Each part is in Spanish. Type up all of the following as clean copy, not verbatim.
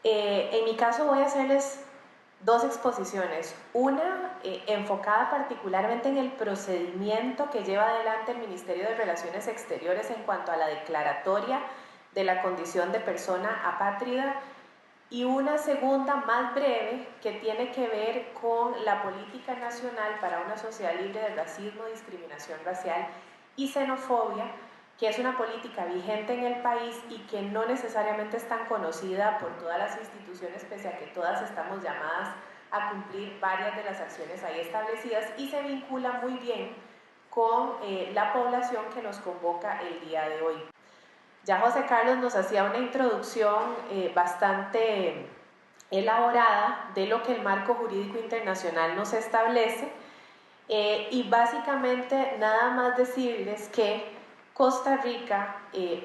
En mi caso voy a hacerles dos exposiciones, una enfocada particularmente en el procedimiento que lleva adelante el Ministerio de Relaciones Exteriores en cuanto a la declaratoria de la condición de persona apátrida, y una segunda más breve que tiene que ver con la política nacional para una sociedad libre de racismo, discriminación racial y xenofobia, que es una política vigente en el país y que no necesariamente es tan conocida por todas las instituciones, pese a que todas estamos llamadas a cumplir varias de las acciones ahí establecidas, y se vincula muy bien con la población que nos convoca el día de hoy. Ya José Carlos nos hacía una introducción bastante elaborada de lo que el marco jurídico internacional nos establece, y básicamente nada más decirles que Costa Rica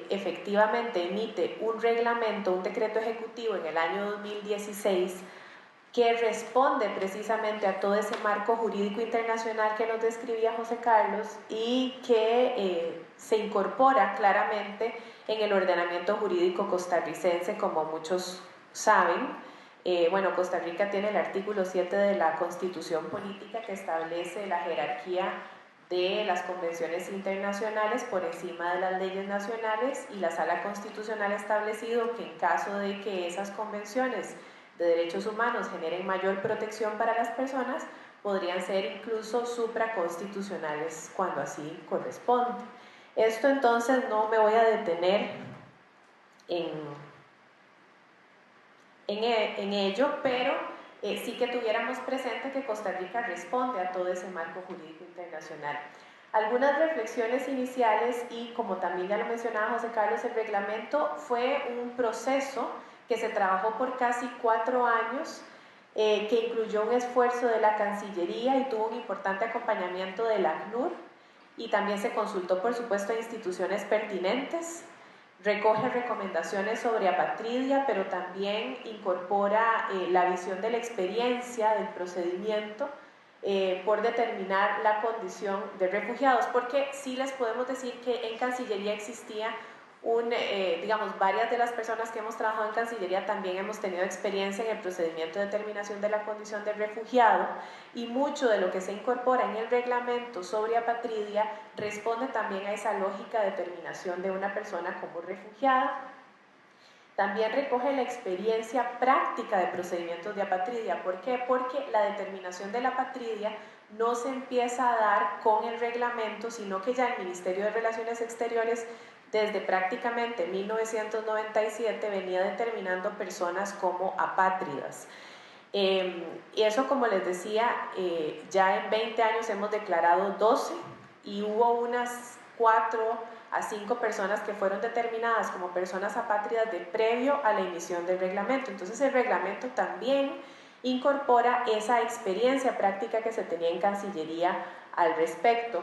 efectivamente emite un reglamento, un decreto ejecutivo en el año 2016 que responde precisamente a todo ese marco jurídico internacional que nos describía José Carlos, y que se incorpora claramente en el ordenamiento jurídico costarricense, como muchos saben. Bueno, Costa Rica tiene el artículo 7 de la Constitución Política, que establece la jerarquía de las convenciones internacionales por encima de las leyes nacionales, y la Sala Constitucional ha establecido que en caso de que esas convenciones de derechos humanos generen mayor protección para las personas, podrían ser incluso supraconstitucionales cuando así corresponde. Esto entonces no me voy a detener en, en ello, pero sí que tuviéramos presente que Costa Rica responde a todo ese marco jurídico internacional. Algunas reflexiones iniciales, y como también ya lo mencionaba José Carlos, el reglamento fue un proceso que se trabajó por casi 4 años, que incluyó un esfuerzo de la Cancillería y tuvo un importante acompañamiento del ACNUR, y también se consultó por supuesto a instituciones pertinentes. Recoge recomendaciones sobre apatridia, pero también incorpora la visión de la experiencia, del procedimiento, por determinar la condición de refugiados, porque sí les podemos decir que en Cancillería existía digamos, varias de las personas que hemos trabajado en Cancillería también hemos tenido experiencia en el procedimiento de determinación de la condición de refugiado, y mucho de lo que se incorpora en el reglamento sobre apatridia responde también a esa lógica de determinación de una persona como refugiada. También recoge la experiencia práctica de procedimientos de apatridia. ¿Por qué? Porque la determinación de la apatridia no se empieza a dar con el reglamento, sino que ya el Ministerio de Relaciones Exteriores desde prácticamente 1997 venía determinando personas como apátridas. Y eso, como les decía, ya en 20 años hemos declarado 12, y hubo unas 4 a 5 personas que fueron determinadas como personas apátridas de previo a la emisión del reglamento. Entonces el reglamento también incorpora esa experiencia práctica que se tenía en Cancillería al respecto.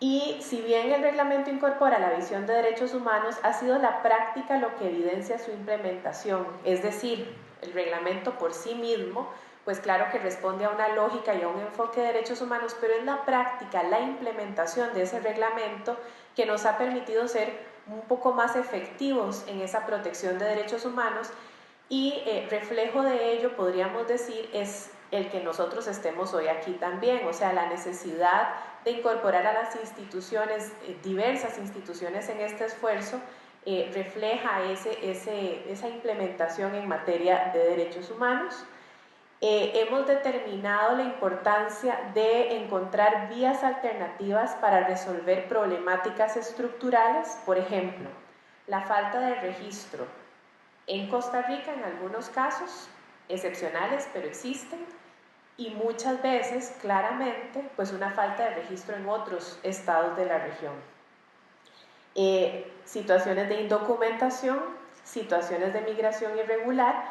Y si bien el reglamento incorpora la visión de derechos humanos, ha sido la práctica lo que evidencia su implementación. Es decir, el reglamento por sí mismo, pues claro que responde a una lógica y a un enfoque de derechos humanos, pero es la práctica, la implementación de ese reglamento que nos ha permitido ser un poco más efectivos en esa protección de derechos humanos, y reflejo de ello, podríamos decir, es el que nosotros estemos hoy aquí también, o sea, la necesidad de incorporar a las instituciones, diversas instituciones en este esfuerzo, refleja esa implementación en materia de derechos humanos. Hemos determinado la importancia de encontrar vías alternativas para resolver problemáticas estructurales, por ejemplo, la falta de registro en Costa Rica en algunos casos, excepcionales, pero existen, y muchas veces claramente pues una falta de registro en otros estados de la región. Situaciones de indocumentación, situaciones de migración irregular,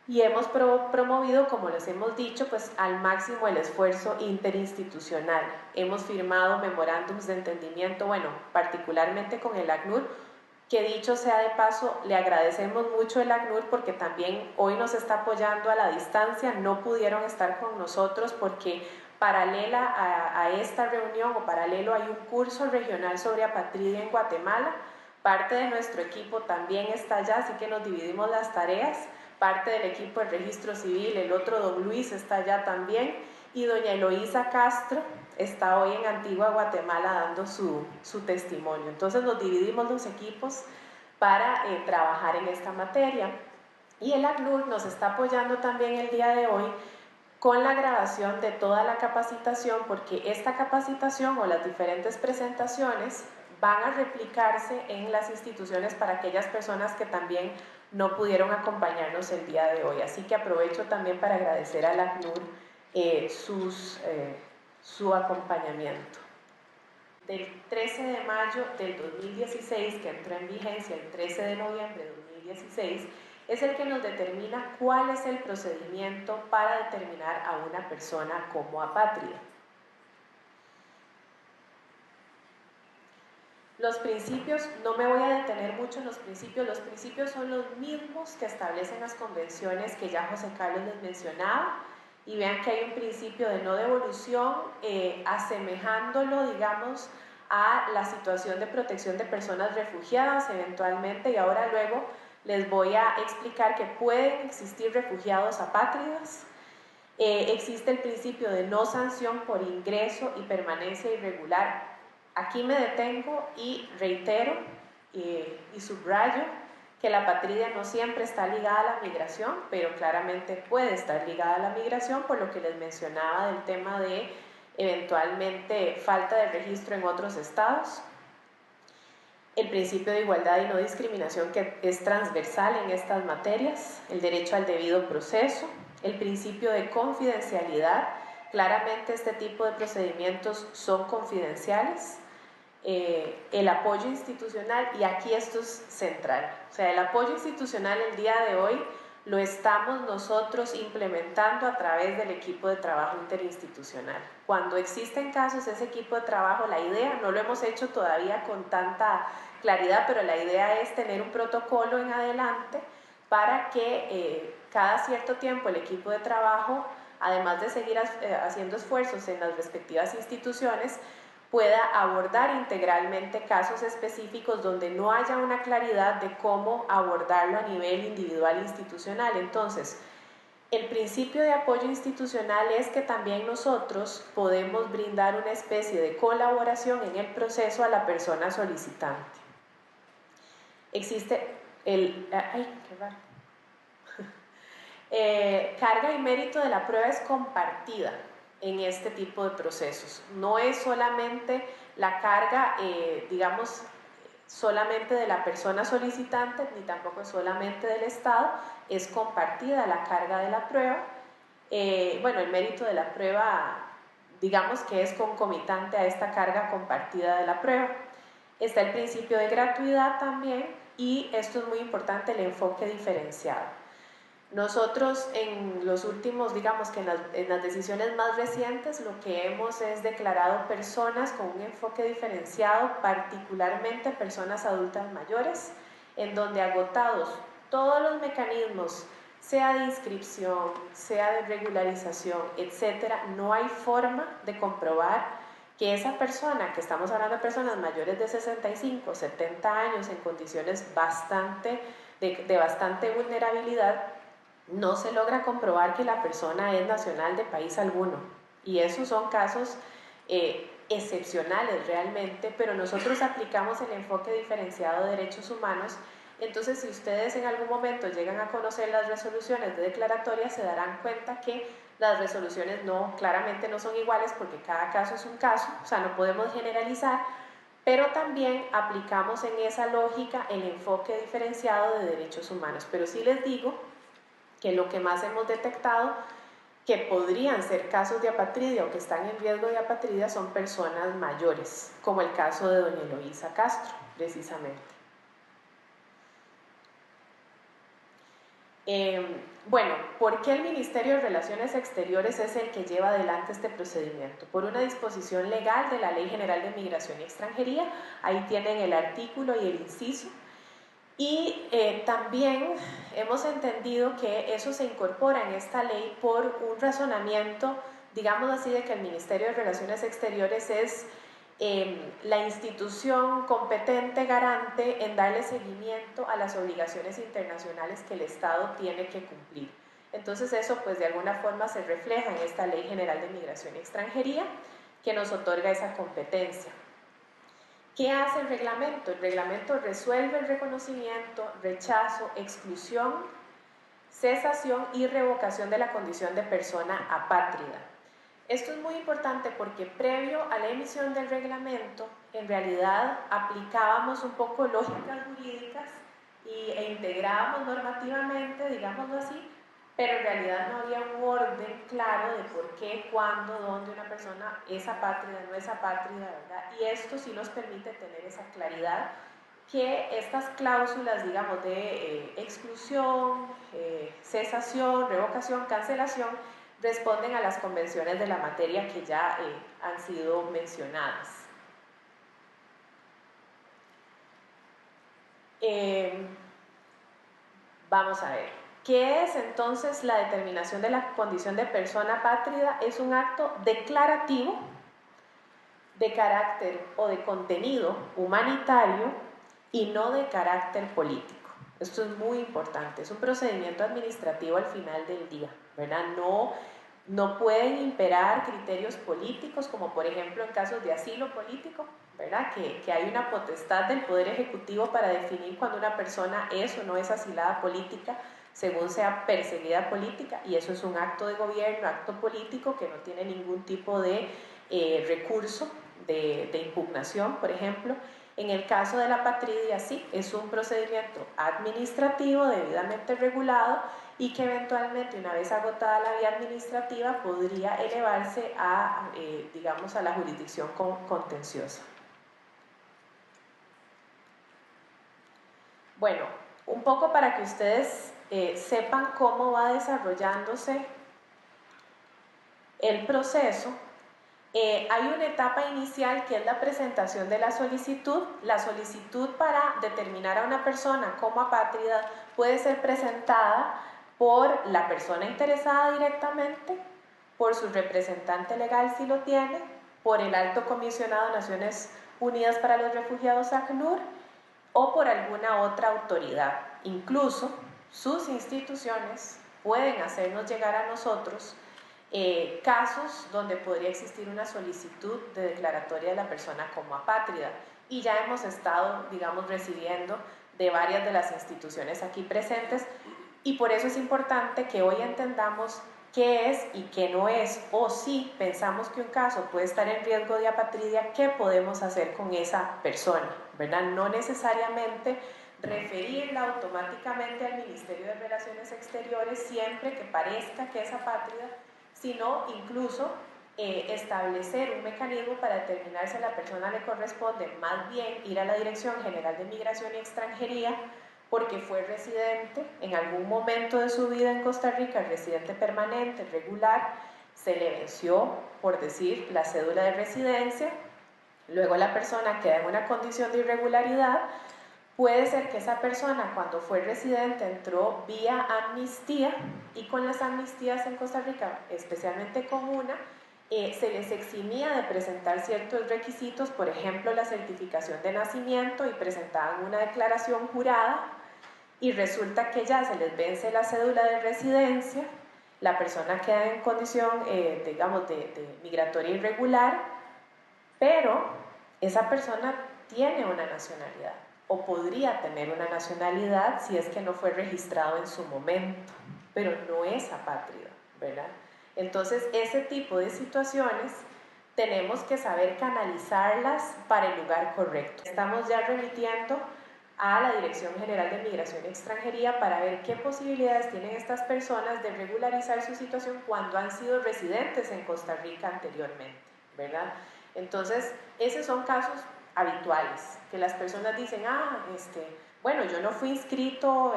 y hemos promovido, como les hemos dicho, pues al máximo el esfuerzo interinstitucional. Hemos firmado memorándums de entendimiento, bueno, particularmente con el ACNUR, que dicho sea de paso, le agradecemos mucho el ACNUR porque también hoy nos está apoyando a la distancia. No pudieron estar con nosotros porque paralela a esta reunión, o paralelo, hay un curso regional sobre apatridia en Guatemala, Parte de nuestro equipo también está allá, así que nos dividimos las tareas. Parte del equipo de registro civil, el otro don Luis está allá también, y doña Eloísa Castro está hoy en Antigua Guatemala dando su testimonio. Entonces nos dividimos los equipos para trabajar en esta materia. Y el ACNUR nos está apoyando también el día de hoy con la grabación de toda la capacitación, porque esta capacitación o las diferentes presentaciones van a replicarse en las instituciones para aquellas personas que también no pudieron acompañarnos el día de hoy. Así que aprovecho también para agradecer al ACNUR su acompañamiento. Del 13 de mayo del 2016, que entró en vigencia el 13 de noviembre de 2016, es el que nos determina cuál es el procedimiento para determinar a una persona como apátrida. Los principios, no me voy a detener mucho en los principios son los mismos que establecen las convenciones que ya José Carlos les mencionaba, y vean que hay un principio de no devolución, asemejándolo, digamos, a la situación de protección de personas refugiadas eventualmente, y ahora luego les voy a explicar que pueden existir refugiados apátridas. Existe el principio de no sanción por ingreso y permanencia irregular. Aquí me detengo y reitero y subrayo que la apatridia no siempre está ligada a la migración, pero claramente puede estar ligada a la migración, por lo que les mencionaba del tema de eventualmente falta de registro en otros estados. El principio de igualdad y no discriminación, que es transversal en estas materias, el derecho al debido proceso, el principio de confidencialidad. Claramente este tipo de procedimientos son confidenciales. El apoyo institucional, y aquí esto es central, o sea, el apoyo institucional el día de hoy lo estamos nosotros implementando a través del equipo de trabajo interinstitucional. Cuando existen casos, ese equipo de trabajo, la idea, no lo hemos hecho todavía con tanta claridad, pero la idea es tener un protocolo en adelante para que cada cierto tiempo el equipo de trabajo, además de seguir haciendo esfuerzos en las respectivas instituciones, pueda abordar integralmente casos específicos donde no haya una claridad de cómo abordarlo a nivel individual e institucional. Entonces, el principio de apoyo institucional es que también nosotros podemos brindar una especie de colaboración en el proceso a la persona solicitante. Existe carga y mérito de la prueba es compartida en este tipo de procesos. No es solamente la carga, digamos, solamente de la persona solicitante, ni tampoco es solamente del Estado, es compartida la carga de la prueba. Bueno, el mérito de la prueba, digamos que es concomitante a esta carga compartida de la prueba. Está el principio de gratuidad también, y esto es muy importante, el enfoque diferenciado. Nosotros en los últimos, digamos que en las decisiones más recientes, lo que hemos es declarado personas con un enfoque diferenciado, particularmente personas adultas mayores, en donde agotados todos los mecanismos, sea de inscripción, sea de regularización, etcétera, no hay forma de comprobar que esa persona, que estamos hablando de personas mayores de 65, 70 años en condiciones de bastante vulnerabilidad, no se logra comprobar que la persona es nacional de país alguno. Y esos son casos excepcionales realmente, pero nosotros aplicamos el enfoque diferenciado de derechos humanos. Entonces, si ustedes en algún momento llegan a conocer las resoluciones de declaratoria, se darán cuenta que las resoluciones claramente no son iguales, porque cada caso es un caso, o sea, no podemos generalizar, pero también aplicamos en esa lógica el enfoque diferenciado de derechos humanos. Pero sí les digo que lo que más hemos detectado que podrían ser casos de apatridia o que están en riesgo de apatridia son personas mayores, como el caso de doña Eloísa Castro, precisamente. Bueno, ¿por qué el Ministerio de Relaciones Exteriores es el que lleva adelante este procedimiento? Por una disposición legal de la Ley General de Migración y Extranjería, ahí tienen el artículo y el inciso. Y también hemos entendido que eso se incorpora en esta ley por un razonamiento, digamos así, de que el Ministerio de Relaciones Exteriores es la institución competente garante en darle seguimiento a las obligaciones internacionales que el Estado tiene que cumplir. Entonces eso pues de alguna forma se refleja en esta Ley General de Migración y Extranjería que nos otorga esa competencia. ¿Qué hace el reglamento? El reglamento resuelve el reconocimiento, rechazo, exclusión, cesación y revocación de la condición de persona apátrida. Esto es muy importante porque previo a la emisión del reglamento, en realidad aplicábamos un poco lógicas jurídicas e integrábamos normativamente, digámoslo así, pero en realidad no había un orden claro de por qué, cuándo, dónde una persona es apátrida, no es apátrida, ¿verdad? Y esto sí nos permite tener esa claridad que estas cláusulas, digamos, de exclusión, cesación, revocación, cancelación, responden a las convenciones de la materia que ya han sido mencionadas. Vamos a ver, ¿qué es entonces la determinación de la condición de persona apátrida? Es un acto declarativo de carácter o de contenido humanitario y no de carácter político. Esto es muy importante, es un procedimiento administrativo al final del día, ¿verdad? No pueden imperar criterios políticos, como por ejemplo en casos de asilo político, ¿verdad? Que hay una potestad del Poder Ejecutivo para definir cuando una persona es o no es asilada política, según sea perseguida política, y eso es un acto de gobierno, acto político que no tiene ningún tipo de recurso de impugnación, por ejemplo. En el caso de la apatridia, sí, es un procedimiento administrativo debidamente regulado y que eventualmente, una vez agotada la vía administrativa, podría elevarse a, digamos, a la jurisdicción contenciosa. Bueno, un poco para que ustedes sepan cómo va desarrollándose el proceso. Hay una etapa inicial que es la presentación de la solicitud. La solicitud para determinar a una persona como apátrida puede ser presentada por la persona interesada directamente, por su representante legal si lo tiene, por el Alto Comisionado de Naciones Unidas para los Refugiados ACNUR o por alguna otra autoridad. Incluso sus instituciones pueden hacernos llegar a nosotros casos donde podría existir una solicitud de declaratoria de la persona como apátrida, y ya hemos estado, digamos, recibiendo de varias de las instituciones aquí presentes, y por eso es importante que hoy entendamos qué es y qué no es, o si pensamos que un caso puede estar en riesgo de apatridia, qué podemos hacer con esa persona, ¿verdad? No necesariamente referirla automáticamente al Ministerio de Relaciones Exteriores siempre que parezca que es apátrida, sino incluso establecer un mecanismo para determinar si a la persona le corresponde más bien ir a la Dirección General de Migración y Extranjería porque fue residente en algún momento de su vida en Costa Rica, residente permanente, regular, se le venció, por decir, la cédula de residencia, luego la persona queda en una condición de irregularidad. Puede ser que esa persona, cuando fue residente, entró vía amnistía, y con las amnistías en Costa Rica, especialmente con una, se les eximía de presentar ciertos requisitos, por ejemplo la certificación de nacimiento, y presentaban una declaración jurada, y resulta que ya se les vence la cédula de residencia, la persona queda en condición, digamos, de migratoria irregular, pero esa persona tiene una nacionalidad, o podría tener una nacionalidad si es que no fue registrado en su momento, pero no es apátrida, ¿verdad? Entonces, ese tipo de situaciones tenemos que saber canalizarlas para el lugar correcto. Estamos ya remitiendo a la Dirección General de Migración y Extranjería para ver qué posibilidades tienen estas personas de regularizar su situación cuando han sido residentes en Costa Rica anteriormente, ¿verdad? Entonces, esos son casos habituales, que las personas dicen, bueno, yo no fui inscrito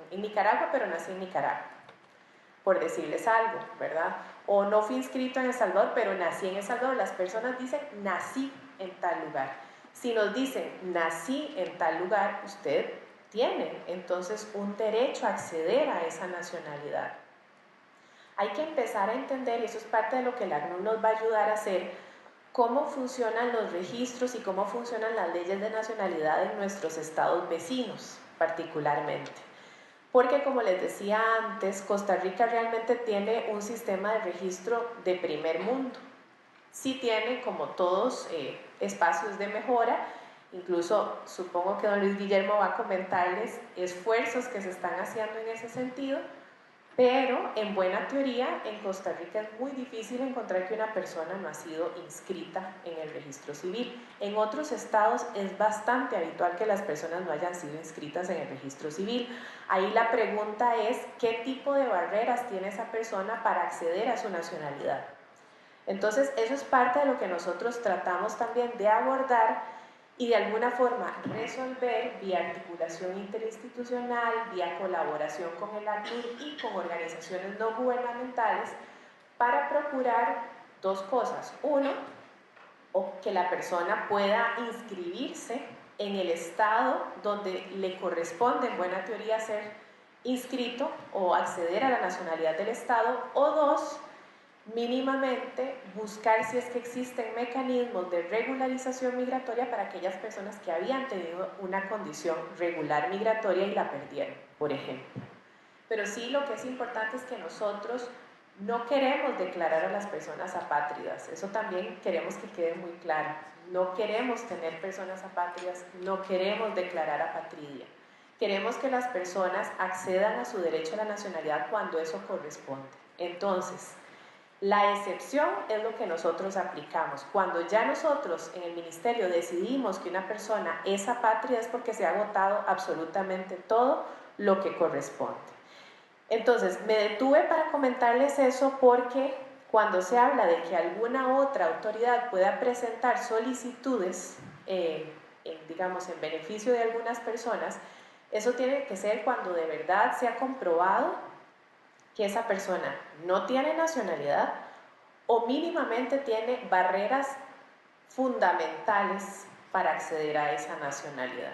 en Nicaragua, pero nací en Nicaragua, por decirles algo, ¿verdad? O no fui inscrito en El Salvador, pero nací en El Salvador. Las personas dicen, nací en tal lugar. Si nos dicen, nací en tal lugar, usted tiene entonces un derecho a acceder a esa nacionalidad. Hay que empezar a entender, y eso es parte de lo que el ACNUR nos va a ayudar a hacer, cómo funcionan los registros y cómo funcionan las leyes de nacionalidad en nuestros estados vecinos particularmente. Porque como les decía antes, Costa Rica realmente tiene un sistema de registro de primer mundo. Sí tiene, como todos, espacios de mejora. Incluso supongo que don Luis Guillermo va a comentarles esfuerzos que se están haciendo en ese sentido, pero en buena teoría en Costa Rica es muy difícil encontrar que una persona no ha sido inscrita en el registro civil. En otros estados es bastante habitual que las personas no hayan sido inscritas en el registro civil. Ahí la pregunta es, ¿qué tipo de barreras tiene esa persona para acceder a su nacionalidad? Entonces, eso es parte de lo que nosotros tratamos también de abordar y de alguna forma resolver vía articulación interinstitucional, vía colaboración con el ACNUR y con organizaciones no gubernamentales para procurar dos cosas. Uno, o que la persona pueda inscribirse en el estado donde le corresponde en buena teoría ser inscrito o acceder a la nacionalidad del estado, o dos, mínimamente buscar si es que existen mecanismos de regularización migratoria para aquellas personas que habían tenido una condición regular migratoria y la perdieron, por ejemplo. Pero sí, lo que es importante es que nosotros no queremos declarar a las personas apátridas, eso también queremos que quede muy claro. No queremos tener personas apátridas, no queremos declarar apatridia. Queremos que las personas accedan a su derecho a la nacionalidad cuando eso corresponde. Entonces, la excepción es lo que nosotros aplicamos. Cuando ya nosotros en el ministerio decidimos que una persona es apátrida es porque se ha agotado absolutamente todo lo que corresponde. Entonces, me detuve para comentarles eso porque cuando se habla de que alguna otra autoridad pueda presentar solicitudes, digamos, en beneficio de algunas personas, eso tiene que ser cuando de verdad se ha comprobado que esa persona no tiene nacionalidad o mínimamente tiene barreras fundamentales para acceder a esa nacionalidad.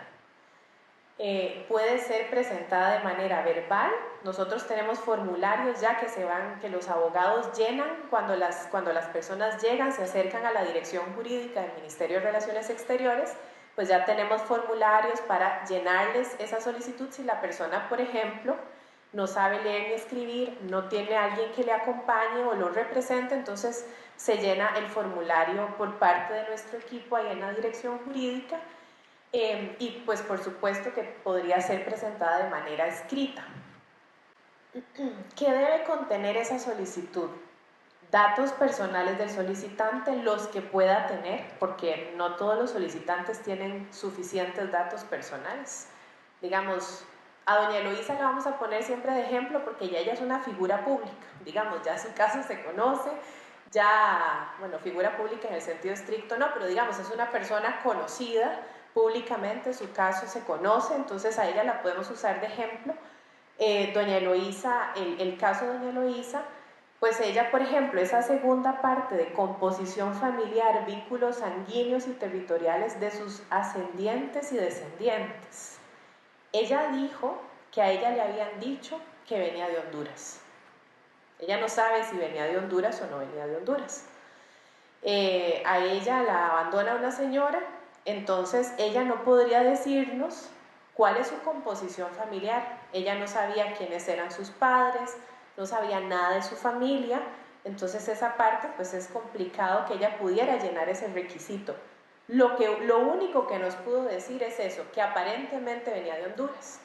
Puede ser presentada de manera verbal. Nosotros tenemos formularios ya que los abogados llenan cuando las personas llegan, se acercan a la dirección jurídica del Ministerio de Relaciones Exteriores, pues ya tenemos formularios para llenarles esa solicitud si la persona, por ejemplo, no sabe leer ni escribir, no tiene alguien que le acompañe o lo represente, entonces se llena el formulario por parte de nuestro equipo ahí en la dirección jurídica. Y pues por supuesto que podría ser presentada de manera escrita. ¿Qué debe contener esa solicitud? Datos personales del solicitante, los que pueda tener, porque no todos los solicitantes tienen suficientes datos personales. Digamos, a doña Eloísa la vamos a poner siempre de ejemplo porque ya ella es una figura pública, digamos, ya su caso se conoce, ya, bueno, figura pública en el sentido estricto no, pero digamos, es una persona conocida públicamente, su caso se conoce, entonces a ella la podemos usar de ejemplo. Doña Eloísa, el caso de doña Eloísa, pues ella, por ejemplo, esa segunda parte de composición familiar, vínculos sanguíneos y territoriales de sus ascendientes y descendientes. Ella dijo que a ella le habían dicho que venía de Honduras. Ella no sabe si venía de Honduras o no venía de Honduras. A ella la abandona una señora, entonces ella no podría decirnos cuál es su composición familiar. Ella no sabía quiénes eran sus padres, no sabía nada de su familia, entonces esa parte pues es complicado que ella pudiera llenar ese requisito. Lo único que nos pudo decir es eso, que aparentemente venía de Honduras.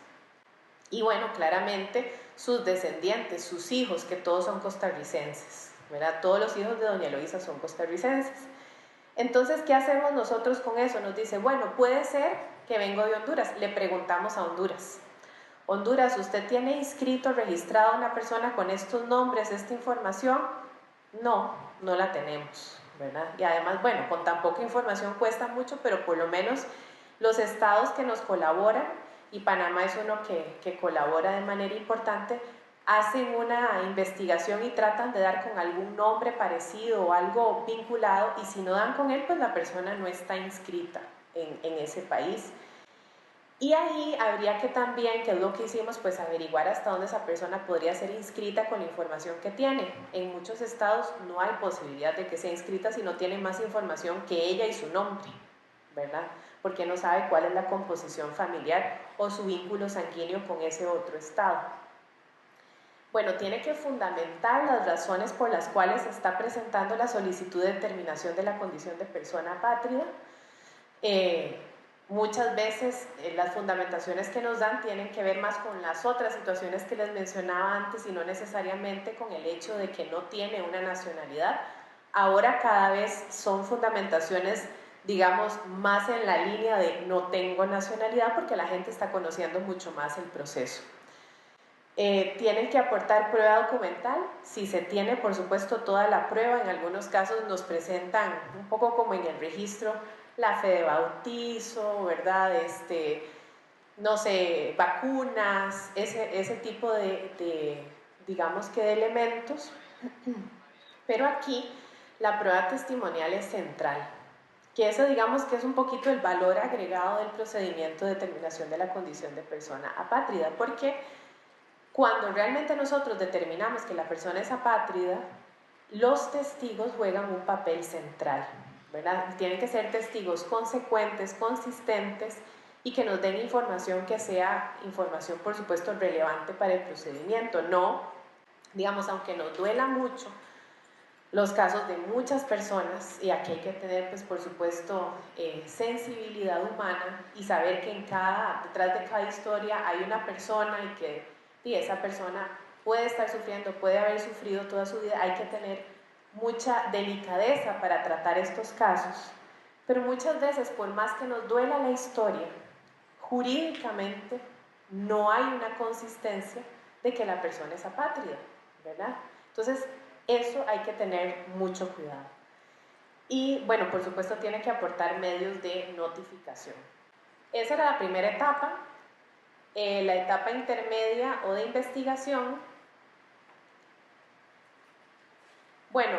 Y bueno, claramente sus descendientes, sus hijos, que todos son costarricenses, ¿verdad? Todos los hijos de doña Eloísa son costarricenses. Entonces, ¿qué hacemos nosotros con eso? Nos dice, bueno, puede ser que vengo de Honduras. Le preguntamos a Honduras. Honduras, ¿usted tiene inscrito, registrado a una persona con estos nombres, esta información? No, no la tenemos, ¿verdad? Y además, bueno, con tan poca información cuesta mucho, pero por lo menos los estados que nos colaboran, y Panamá es uno que colabora de manera importante, hacen una investigación y tratan de dar con algún nombre parecido o algo vinculado, y si no dan con él, pues la persona no está inscrita en ese país. Y ahí habría que también, que es lo que hicimos, pues averiguar hasta dónde esa persona podría ser inscrita con la información que tiene. En muchos estados no hay posibilidad de que sea inscrita si no tiene más información que ella y su nombre, ¿verdad? Porque no sabe cuál es la composición familiar o su vínculo sanguíneo con ese otro estado. Bueno, tiene que fundamentar las razones por las cuales se está presentando la solicitud de determinación de la condición de persona apátrida. Muchas veces las fundamentaciones que nos dan tienen que ver más con las otras situaciones que les mencionaba antes y no necesariamente con el hecho de que no tiene una nacionalidad. Ahora cada vez son fundamentaciones, digamos, más en la línea de no tengo nacionalidad porque la gente está conociendo mucho más el proceso. Tienen que aportar prueba documental, si se tiene por supuesto toda la prueba, en algunos casos nos presentan un poco como en el registro la fe de bautizo, ¿verdad? No sé, vacunas, ese tipo digamos que de elementos, pero aquí la prueba testimonial es central, que eso digamos que es un poquito el valor agregado del procedimiento de determinación de la condición de persona apátrida, porque cuando realmente nosotros determinamos que la persona es apátrida, los testigos juegan un papel central, ¿verdad? Tienen que ser testigos consecuentes, consistentes y que nos den información que sea información, por supuesto, relevante para el procedimiento. No, digamos, aunque nos duela mucho los casos de muchas personas, y aquí hay que tener, pues, por supuesto, sensibilidad humana y saber que detrás de cada historia hay una persona y que y esa persona puede estar sufriendo, puede haber sufrido toda su vida, hay que tener mucha delicadeza para tratar estos casos, pero muchas veces, por más que nos duela la historia, jurídicamente no hay una consistencia de que la persona es apátrida, ¿verdad? Entonces, eso hay que tener mucho cuidado. Y bueno, por supuesto tiene que aportar medios de notificación. Esa era la primera etapa. La etapa intermedia o de investigación, bueno,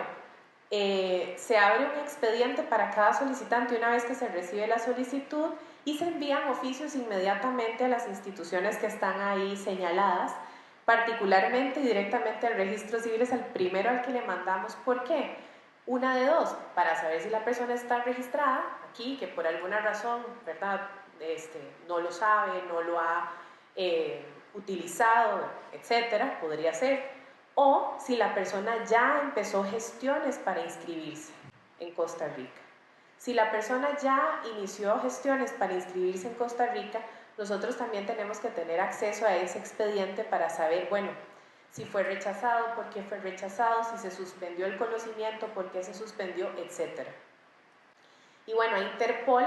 se abre un expediente para cada solicitante una vez que se recibe la solicitud y se envían oficios inmediatamente a las instituciones que están ahí señaladas, particularmente y directamente al registro civil es el primero al que le mandamos. ¿Por qué? Una de dos, para saber si la persona está registrada aquí, que por alguna razón, ¿verdad? No lo sabe, no lo ha utilizado, etcétera, podría ser, o si la persona ya empezó gestiones para inscribirse en Costa Rica. Si la persona ya inició gestiones para inscribirse en Costa Rica, nosotros también tenemos que tener acceso a ese expediente para saber, bueno, si fue rechazado, por qué fue rechazado, si se suspendió el conocimiento, por qué se suspendió, etc. Y bueno, a Interpol,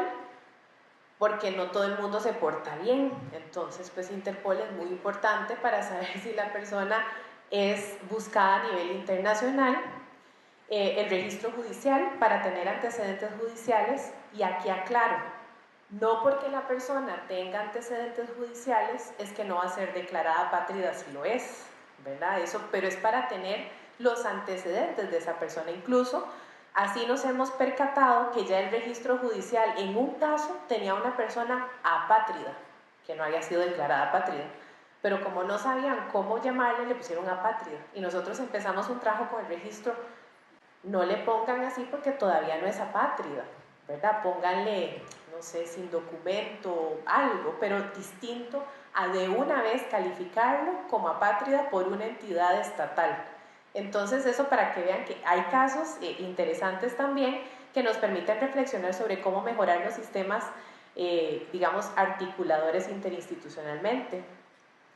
porque no todo el mundo se porta bien, entonces pues Interpol es muy importante para saber si la persona es buscada a nivel internacional, el registro judicial para tener antecedentes judiciales, y aquí aclaro, no porque la persona tenga antecedentes judiciales es que no va a ser declarada apátrida si lo es, ¿verdad? Eso, pero es para tener los antecedentes de esa persona. Incluso así nos hemos percatado que ya el registro judicial en un caso tenía una persona apátrida, que no había sido declarada apátrida, pero como no sabían cómo llamarle, le pusieron apátrida. Y nosotros empezamos un trabajo con el registro. No le pongan así porque todavía no es apátrida, ¿verdad? Pónganle, no sé, sin documento, algo, pero distinto a de una vez calificarlo como apátrida por una entidad estatal. Entonces, eso para que vean que hay casos interesantes también que nos permiten reflexionar sobre cómo mejorar los sistemas, digamos, articuladores interinstitucionalmente.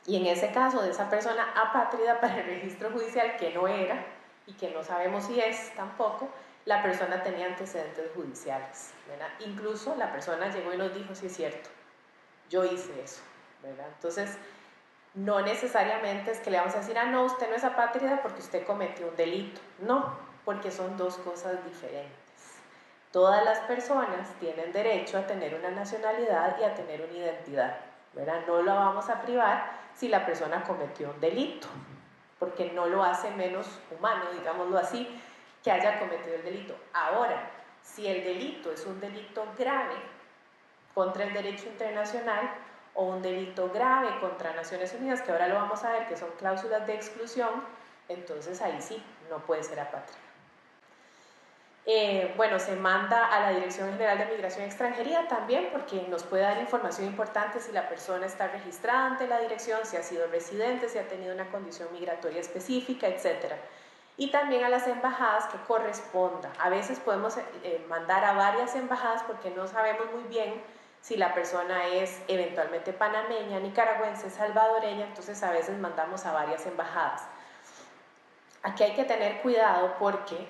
Y en ese caso de esa persona apátrida para el registro judicial, que no era y que no sabemos si es tampoco, la persona tenía antecedentes judiciales, ¿verdad? Incluso la persona llegó y nos dijo, sí es cierto, yo hice eso, ¿verdad? Entonces, no necesariamente es que le vamos a decir, ah, no, usted no es apátrida porque usted cometió un delito. No, porque son dos cosas diferentes. Todas las personas tienen derecho a tener una nacionalidad y a tener una identidad, ¿verdad? No lo vamos a privar si la persona cometió un delito, porque no lo hace menos humano, digámoslo así, que haya cometido el delito. Ahora, si el delito es un delito grave contra el derecho internacional, o un delito grave contra Naciones Unidas, que ahora lo vamos a ver, que son cláusulas de exclusión, entonces ahí sí, no puede ser apátrida. Bueno, se manda a la Dirección General de Migración y Extranjería también, porque nos puede dar información importante si la persona está registrada ante la dirección, si ha sido residente, si ha tenido una condición migratoria específica, etc. Y también a las embajadas que corresponda. A veces podemos mandar a varias embajadas porque no sabemos muy bien si la persona es eventualmente panameña, nicaragüense, salvadoreña, entonces a veces mandamos a varias embajadas. Aquí hay que tener cuidado porque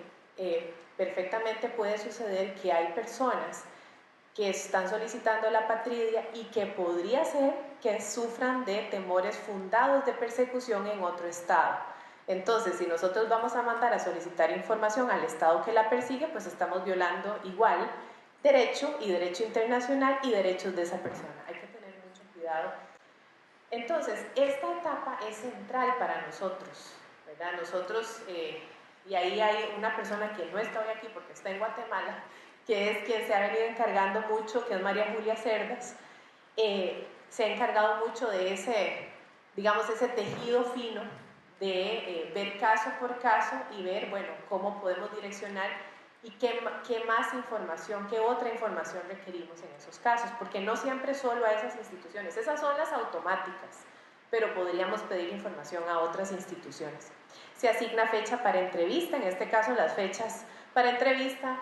perfectamente puede suceder que hay personas que están solicitando la apatridia y que podría ser que sufran de temores fundados de persecución en otro estado. Entonces, si nosotros vamos a mandar a solicitar información al estado que la persigue, pues estamos violando igual derecho y derecho internacional y derechos de esa persona. Hay que tener mucho cuidado. Entonces, esta etapa es central para nosotros, ¿verdad? Nosotros, y ahí hay una persona que no está hoy aquí porque está en Guatemala, que es quien se ha venido encargando mucho, que es María Julia Cerdas, se ha encargado mucho de ese, digamos, ese tejido fino de ver caso por caso y ver, bueno, cómo podemos direccionar y qué más información, qué otra información requerimos en esos casos, porque no siempre solo a esas instituciones, esas son las automáticas, pero podríamos pedir información a otras instituciones. Se asigna fecha para entrevista, en este caso las fechas para entrevista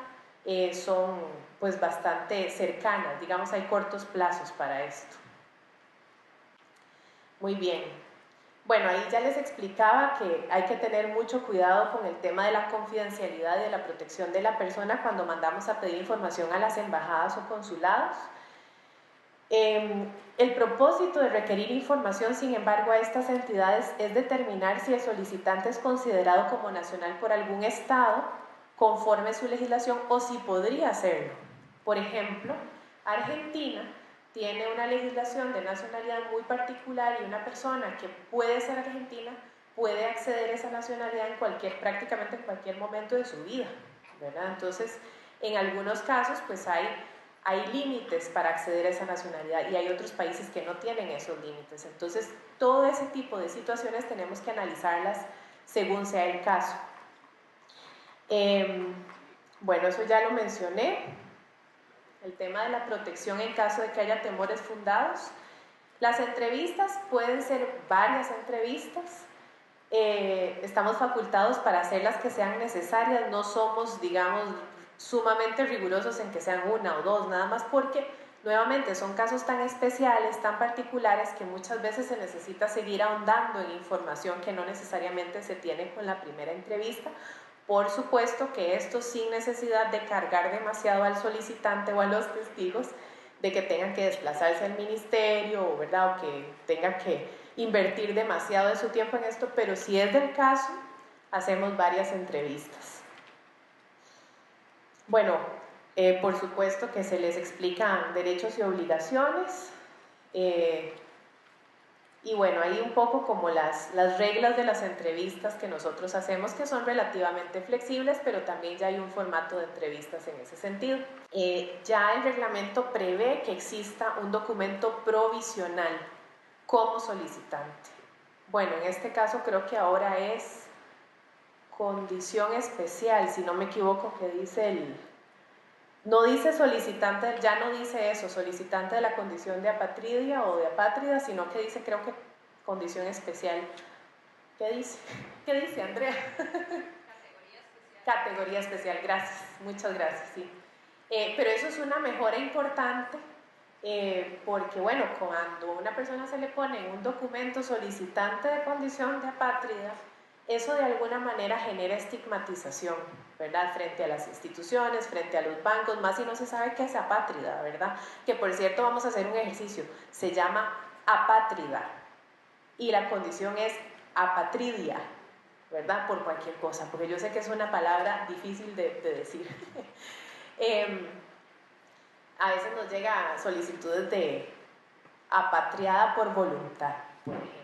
son pues bastante cercanas, digamos hay cortos plazos para esto. Muy bien. Bueno, ahí ya les explicaba que hay que tener mucho cuidado con el tema de la confidencialidad y de la protección de la persona cuando mandamos a pedir información a las embajadas o consulados. El propósito de requerir información, sin embargo, a estas entidades es determinar si el solicitante es considerado como nacional por algún estado conforme su legislación o si podría serlo. Por ejemplo, Argentina tiene una legislación de nacionalidad muy particular y una persona que puede ser argentina puede acceder a esa nacionalidad prácticamente en cualquier momento de su vida, ¿verdad? Entonces, en algunos casos, pues hay límites para acceder a esa nacionalidad y hay otros países que no tienen esos límites. Entonces, todo ese tipo de situaciones tenemos que analizarlas según sea el caso. Bueno, eso ya lo mencioné. El tema de la protección en caso de que haya temores fundados. Las entrevistas pueden ser varias entrevistas. Estamos facultados para hacer las que sean necesarias. No somos, digamos, sumamente rigurosos en que sean una o dos, nada más porque nuevamente son casos tan especiales, tan particulares, que muchas veces se necesita seguir ahondando en información que no necesariamente se tiene con la primera entrevista. Por supuesto que esto sin necesidad de cargar demasiado al solicitante o a los testigos, de que tengan que desplazarse al ministerio, ¿verdad? O que tengan que invertir demasiado de su tiempo en esto, pero si es del caso, hacemos varias entrevistas. Bueno, por supuesto que se les explican derechos y obligaciones, y bueno, hay un poco como las reglas de las entrevistas que nosotros hacemos, que son relativamente flexibles, pero también ya hay un formato de entrevistas en ese sentido. Ya el reglamento prevé que exista un documento provisional como solicitante. Bueno, en este caso creo que ahora es condición especial, si no me equivoco, que dice no dice solicitante, ya no dice eso, solicitante de la condición de apatridia o de apátrida, sino que dice, creo que condición especial. ¿Qué dice? ¿Qué dice, Andrea? Categoría especial. Categoría especial, gracias, muchas gracias, sí. Pero eso es una mejora importante, porque bueno, cuando una persona se le pone en un documento solicitante de condición de apátrida, eso de alguna manera genera estigmatización, ¿verdad? Frente a las instituciones, frente a los bancos, más si no se sabe qué es apátrida, ¿verdad? Que por cierto vamos a hacer un ejercicio, se llama apátrida y la condición es apatridia, ¿verdad? Por cualquier cosa, porque yo sé que es una palabra difícil de decir. A veces nos llegan solicitudes de apatriada por voluntad, por ejemplo.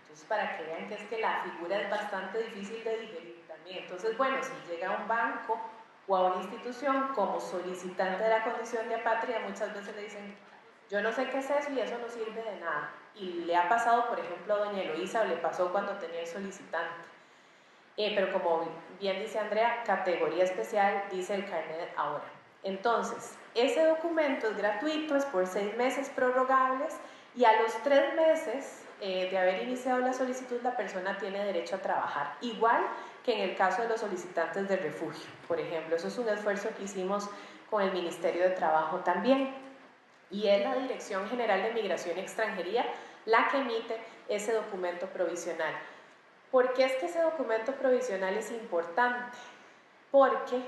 Entonces, para que vean que es que la figura es bastante difícil de digerir también. Entonces, bueno, si llega a un banco o a una institución como solicitante de la condición de apátrida, muchas veces le dicen Yo no sé qué es eso y eso no sirve de nada. Y le ha pasado, por ejemplo, a doña Eloísa, o le pasó cuando tenía el solicitante. Pero como bien dice Andrea, categoría especial, dice el carnet ahora. Entonces, ese documento es gratuito, es por 6 meses prorrogables y a los 3 meses de haber iniciado la solicitud, la persona tiene derecho a trabajar. Igual que en el caso de los solicitantes de refugio, por ejemplo. Eso es un esfuerzo que hicimos con el Ministerio de Trabajo también. Y es la Dirección General de Migración y Extranjería la que emite ese documento provisional. ¿Por qué es que ese documento provisional es importante? Porque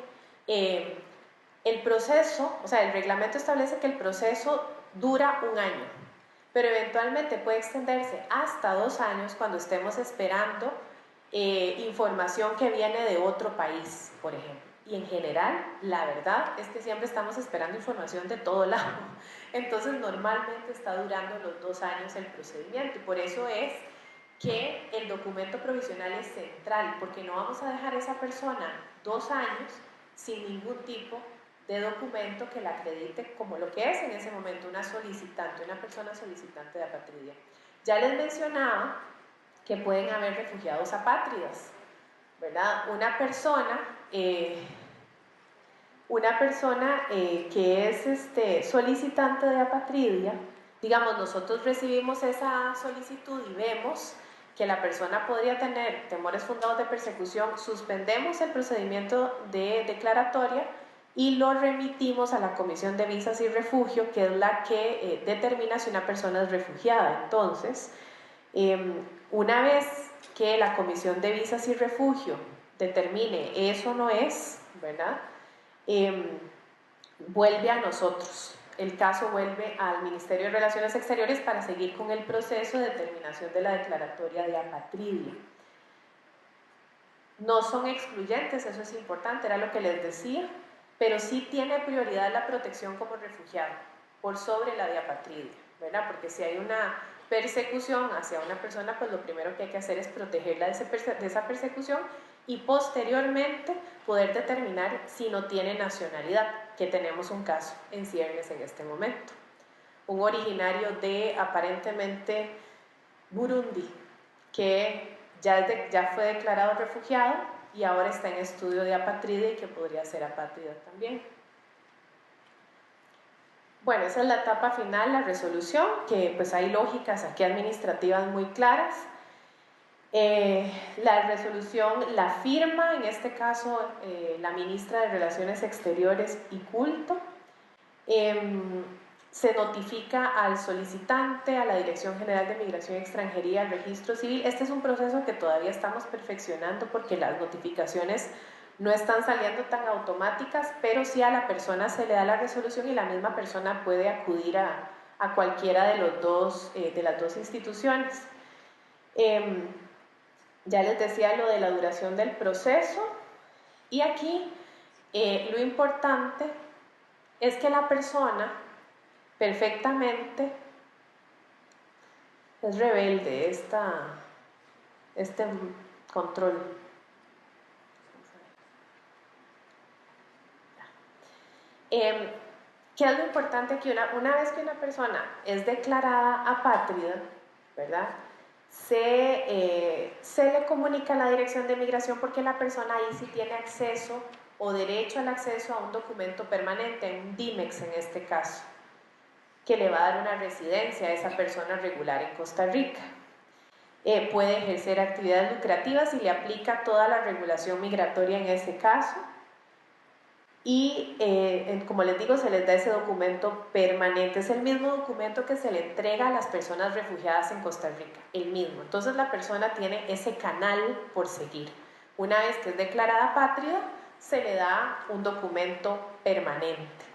el proceso, o sea, el reglamento establece que el proceso dura 1 año, pero eventualmente puede extenderse hasta 2 años cuando estemos esperando información que viene de otro país, por ejemplo. Y en general, la verdad es que siempre estamos esperando información de todo lado. Entonces, normalmente está durando los 2 años el procedimiento y por eso es que el documento provisional es central, porque no vamos a dejar a esa persona 2 años sin ningún tipo de documento que la acredite como lo que es en ese momento una solicitante, una persona solicitante de apatridia. Ya les mencionaba que pueden haber refugiados apátridas, ¿verdad? Una persona que es solicitante de apatridia, digamos, nosotros recibimos esa solicitud y vemos que la persona podría tener temores fundados de persecución, suspendemos el procedimiento de declaratoria y lo remitimos a la Comisión de Visas y Refugio, que es la que determina si una persona es refugiada. Entonces, una vez que la Comisión de Visas y Refugio determine eso no es, ¿verdad? Vuelve a nosotros. El caso vuelve al Ministerio de Relaciones Exteriores para seguir con el proceso de determinación de la declaratoria de apatridia. No son excluyentes, eso es importante, era lo que les decía, pero sí tiene prioridad la protección como refugiado por sobre la de apatridia, ¿verdad? Porque si hay una persecución hacia una persona, pues lo primero que hay que hacer es protegerla de esa persecución y posteriormente poder determinar si no tiene nacionalidad, que tenemos un caso en ciernes en este momento. Un originario de aparentemente Burundi, que ya fue declarado refugiado y ahora está en estudio de apatridia y que podría ser apátrida también. Bueno, esa es la etapa final, la resolución, que pues hay lógicas aquí administrativas muy claras. La resolución la firma, en este caso, la ministra de Relaciones Exteriores y Culto. Se notifica al solicitante, a la Dirección General de Migración y Extranjería, al Registro Civil. Este es un proceso que todavía estamos perfeccionando porque las notificaciones no están saliendo tan automáticas, pero sí a la persona se le da la resolución y la misma persona puede acudir a cualquiera de las dos instituciones. Ya les decía lo de la duración del proceso y aquí lo importante es que la persona perfectamente es rebelde este control. ¿Qué es lo importante aquí? Una vez que una persona es declarada apátrida, ¿verdad? Se le comunica a la Dirección de Migración porque la persona ahí sí tiene acceso o derecho al acceso a un documento permanente, un DIMEX en este caso, que le va a dar una residencia a esa persona regular en Costa Rica. Puede ejercer actividades lucrativas y le aplica toda la regulación migratoria en ese caso. Y como les digo, se les da ese documento permanente, es el mismo documento que se le entrega a las personas refugiadas en Costa Rica, el mismo. Entonces la persona tiene ese canal por seguir. Una vez que es declarada apátrida, se le da un documento permanente.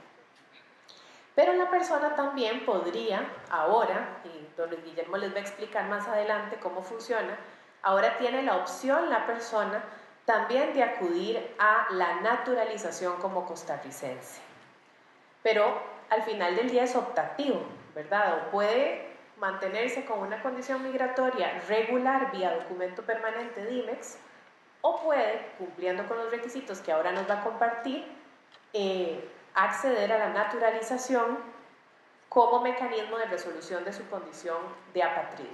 Pero la persona también podría, ahora, y don Luis Guillermo les va a explicar más adelante cómo funciona, ahora tiene la opción la persona también de acudir a la naturalización como costarricense. Pero al final del día es optativo, ¿verdad? O puede mantenerse con una condición migratoria regular vía documento permanente DIMEX, o puede, cumpliendo con los requisitos que ahora nos va a compartir, acceder a la naturalización como mecanismo de resolución de su condición de apatridia.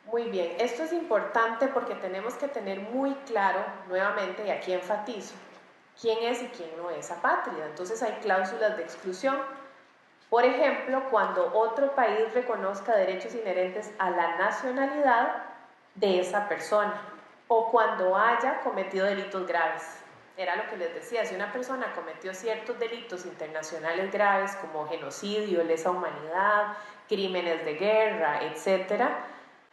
Muy bien, esto es importante porque tenemos que tener muy claro, nuevamente, y aquí enfatizo, quién es y quién no es apátrida. Entonces hay cláusulas de exclusión. Por ejemplo, cuando otro país reconozca derechos inherentes a la nacionalidad de esa persona o cuando haya cometido delitos graves. Era lo que les decía, si una persona cometió ciertos delitos internacionales graves como genocidio, lesa humanidad, crímenes de guerra, etcétera,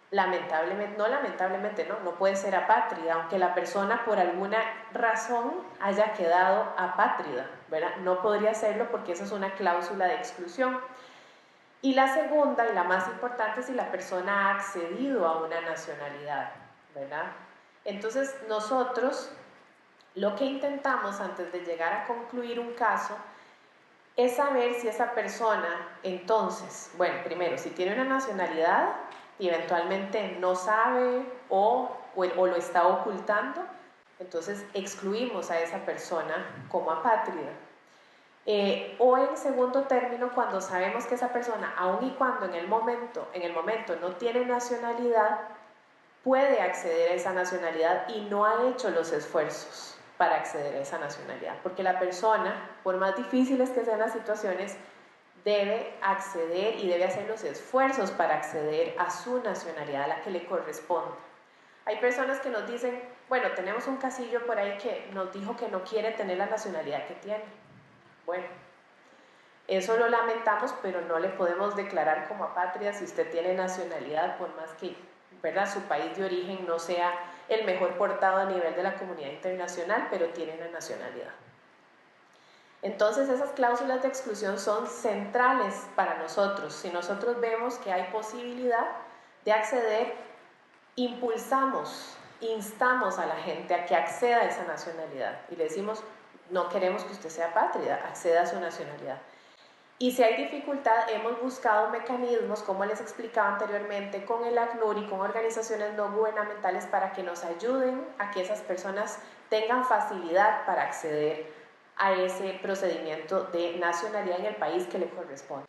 lamentablemente no puede ser apátrida, aunque la persona por alguna razón haya quedado apátrida, ¿verdad? No podría serlo porque esa es una cláusula de exclusión. Y la segunda y la más importante es si la persona ha accedido a una nacionalidad, ¿verdad? Entonces nosotros lo que intentamos antes de llegar a concluir un caso es saber si esa persona, entonces, bueno, primero, si tiene una nacionalidad y eventualmente no sabe o lo está ocultando, entonces excluimos a esa persona como apátrida. O en segundo término, cuando sabemos que esa persona, aun y cuando en el momento no tiene nacionalidad, puede acceder a esa nacionalidad y no ha hecho los esfuerzos para acceder a esa nacionalidad, porque la persona, por más difíciles que sean las situaciones, debe acceder y debe hacer los esfuerzos para acceder a su nacionalidad, a la que le corresponde. Hay personas que nos dicen, bueno, tenemos un casillo por ahí que nos dijo que no quiere tener la nacionalidad que tiene. Bueno, eso lo lamentamos, pero no le podemos declarar como apátrida si usted tiene nacionalidad, por más que, ¿verdad?, su país de origen no sea el mejor portado a nivel de la comunidad internacional, pero tiene una nacionalidad. Entonces esas cláusulas de exclusión son centrales para nosotros. Si nosotros vemos que hay posibilidad de acceder, impulsamos, instamos a la gente a que acceda a esa nacionalidad y le decimos, no queremos que usted sea apátrida, acceda a su nacionalidad. Y si hay dificultad, hemos buscado mecanismos, como les explicaba anteriormente, con el ACNUR y con organizaciones no gubernamentales para que nos ayuden a que esas personas tengan facilidad para acceder a ese procedimiento de nacionalidad en el país que le corresponde.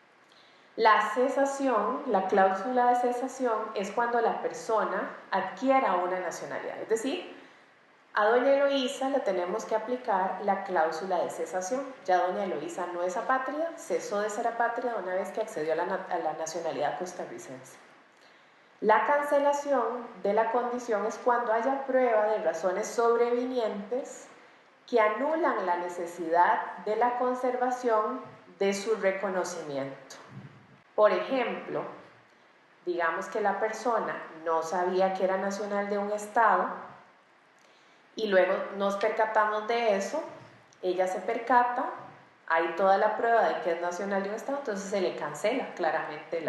La cesación, la cláusula de cesación, es cuando la persona adquiera una nacionalidad, es decir, a doña Eloísa le tenemos que aplicar la cláusula de cesación. Ya doña Eloísa no es apátrida, cesó de ser apátrida una vez que accedió a la nacionalidad costarricense. La cancelación de la condición es cuando haya prueba de razones sobrevinientes que anulan la necesidad de la conservación de su reconocimiento. Por ejemplo, digamos que la persona no sabía que era nacional de un estado, y luego nos percatamos de eso, ella se percata, hay toda la prueba de que es nacional de un estado, entonces se le cancela claramente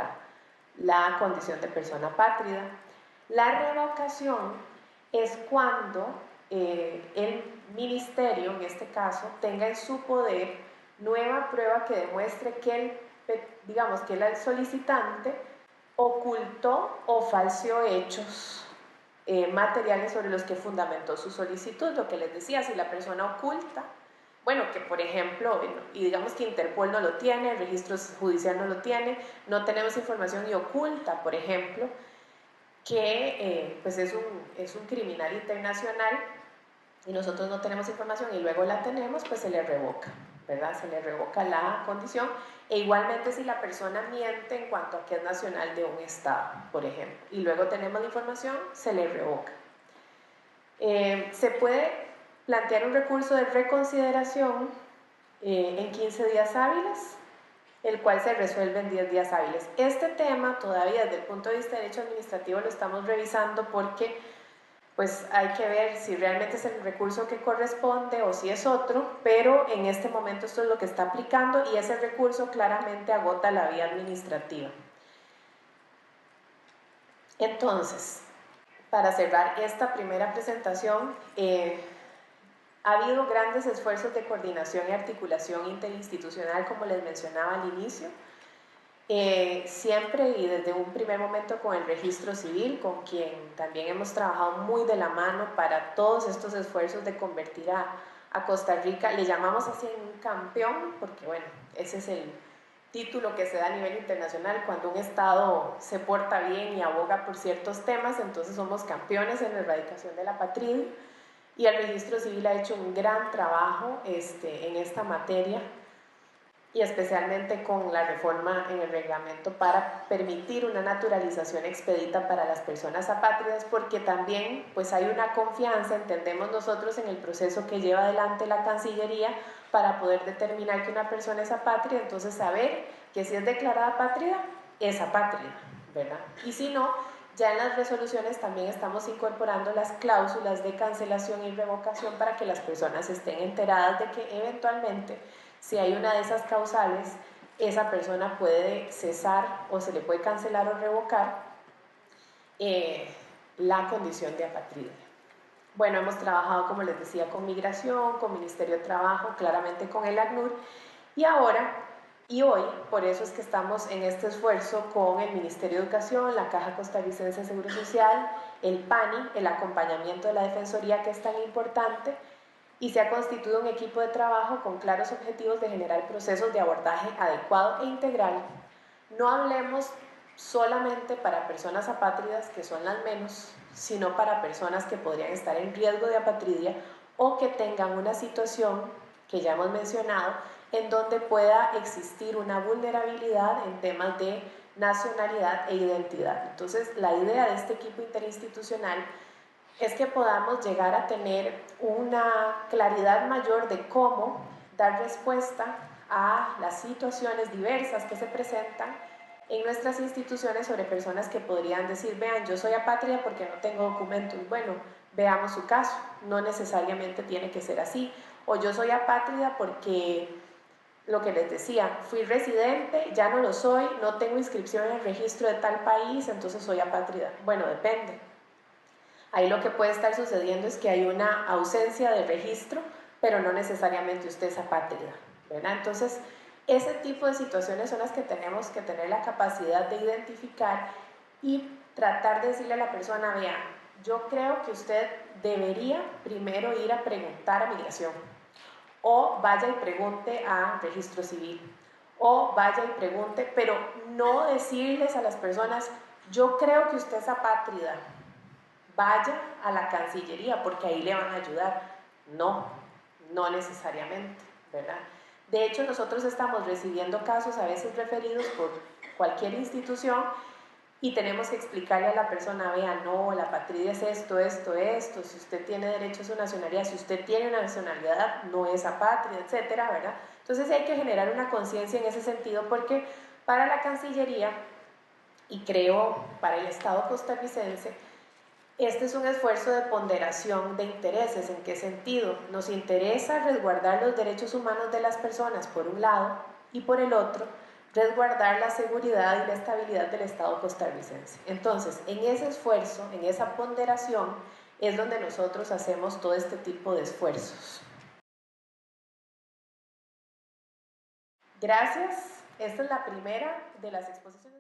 la condición de persona apátrida. La revocación es cuando el ministerio, en este caso, tenga en su poder nueva prueba que demuestre que el solicitante ocultó o falseó hechos materiales sobre los que fundamentó su solicitud. Lo que les decía, si la persona oculta, bueno, que por ejemplo, y digamos que Interpol no lo tiene, el registro judicial no lo tiene, no tenemos información y oculta, por ejemplo, que pues es un criminal internacional y nosotros no tenemos información y luego la tenemos, pues se le revoca, ¿verdad? Se le revoca la condición. E igualmente si la persona miente en cuanto a que es nacional de un estado, por ejemplo, y luego tenemos la información, se le revoca. Se puede plantear un recurso de reconsideración en 15 días hábiles, el cual se resuelve en 10 días hábiles. Este tema todavía desde el punto de vista de derecho administrativo lo estamos revisando porque pues hay que ver si realmente es el recurso que corresponde o si es otro, pero en este momento esto es lo que está aplicando y ese recurso claramente agota la vía administrativa. Entonces, para cerrar esta primera presentación, ha habido grandes esfuerzos de coordinación y articulación interinstitucional, como les mencionaba al inicio, siempre y desde un primer momento con el registro civil, con quien también hemos trabajado muy de la mano para todos estos esfuerzos de convertir a Costa Rica, le llamamos así un campeón, porque bueno, ese es el título que se da a nivel internacional cuando un Estado se porta bien y aboga por ciertos temas, entonces somos campeones en la erradicación de la apatridia, y el registro civil ha hecho un gran trabajo en esta materia, y especialmente con la reforma en el reglamento para permitir una naturalización expedita para las personas apátridas, porque también pues hay una confianza, entendemos nosotros, en el proceso que lleva adelante la Cancillería para poder determinar que una persona es apátrida, entonces saber que si es declarada apátrida, es apátrida, ¿verdad? Y si no, ya en las resoluciones también estamos incorporando las cláusulas de cancelación y revocación para que las personas estén enteradas de que eventualmente, si hay una de esas causales, esa persona puede cesar o se le puede cancelar o revocar la condición de apatridia. Bueno, hemos trabajado, como les decía, con Migración, con Ministerio de Trabajo, claramente con el ACNUR, y ahora y hoy, por eso es que estamos en este esfuerzo con el Ministerio de Educación, la Caja Costarricense de Seguro Social, el PANI, el acompañamiento de la Defensoría, que es tan importante, y se ha constituido un equipo de trabajo con claros objetivos de generar procesos de abordaje adecuado e integral. No hablemos solamente para personas apátridas, que son las menos, sino para personas que podrían estar en riesgo de apatridia o que tengan una situación que ya hemos mencionado, en donde pueda existir una vulnerabilidad en temas de nacionalidad e identidad. Entonces, la idea de este equipo interinstitucional es que podamos llegar a tener una claridad mayor de cómo dar respuesta a las situaciones diversas que se presentan en nuestras instituciones sobre personas que podrían decir, vean, yo soy apátrida porque no tengo documentos. Bueno, veamos su caso, no necesariamente tiene que ser así. O yo soy apátrida porque, lo que les decía, fui residente, ya no lo soy, no tengo inscripción en el registro de tal país, entonces soy apátrida. Bueno, depende. Ahí lo que puede estar sucediendo es que hay una ausencia de registro, pero no necesariamente usted es apátrida, ¿verdad? Entonces, ese tipo de situaciones son las que tenemos que tener la capacidad de identificar y tratar de decirle a la persona, vea, yo creo que usted debería primero ir a preguntar a Migración, o vaya y pregunte a Registro Civil, o vaya y pregunte, pero no decirles a las personas, yo creo que usted es apátrida, vaya a la Cancillería porque ahí le van a ayudar. No, no necesariamente, ¿verdad? De hecho, nosotros estamos recibiendo casos a veces referidos por cualquier institución y tenemos que explicarle a la persona, vea, no, la apatridia es esto, esto, esto, si usted tiene derecho a su nacionalidad, si usted tiene una nacionalidad, no es apátrida, etcétera, ¿verdad? Entonces hay que generar una conciencia en ese sentido porque para la Cancillería y creo para el Estado costarricense, este es un esfuerzo de ponderación de intereses. ¿En qué sentido? Nos interesa resguardar los derechos humanos de las personas por un lado y por el otro resguardar la seguridad y la estabilidad del Estado costarricense. Entonces, en ese esfuerzo, en esa ponderación, es donde nosotros hacemos todo este tipo de esfuerzos. Gracias. Esta es la primera de las exposiciones.